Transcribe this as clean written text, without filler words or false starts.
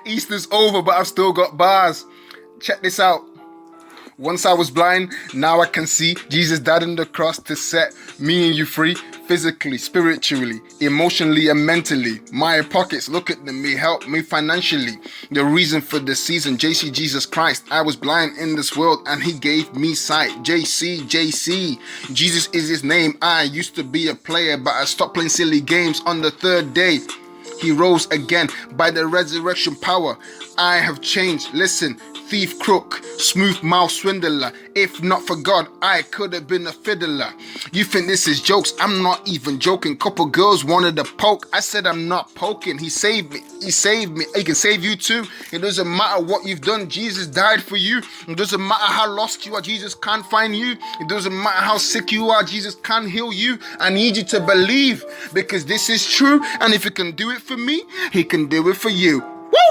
Easter's over, but I've still got bars. Check this out. Once I was blind, now I can see. Jesus died on the cross to set me and you free. Physically, spiritually, emotionally, and mentally. My pockets, look at them, they help me financially. The reason for the season, JC Jesus Christ. I was blind in this world and he gave me sight. JC. Jesus is his name. I used to be a player, but I stopped playing silly games on the third day. He rose again by the resurrection power. I have changed. Listen, thief, crook, smooth mouth swindler. If not for God, I could have been a fiddler. You think this is jokes? I'm not even joking. Couple girls wanted to poke. I said I'm not poking. He saved me. He saved me. He can save you too. It doesn't matter what you've done. Jesus died for you. It doesn't matter how lost you are. Jesus can't find you. It doesn't matter how sick you are. Jesus can heal you. I need you to believe because this is true. And if he can do it for me, he can do it for you.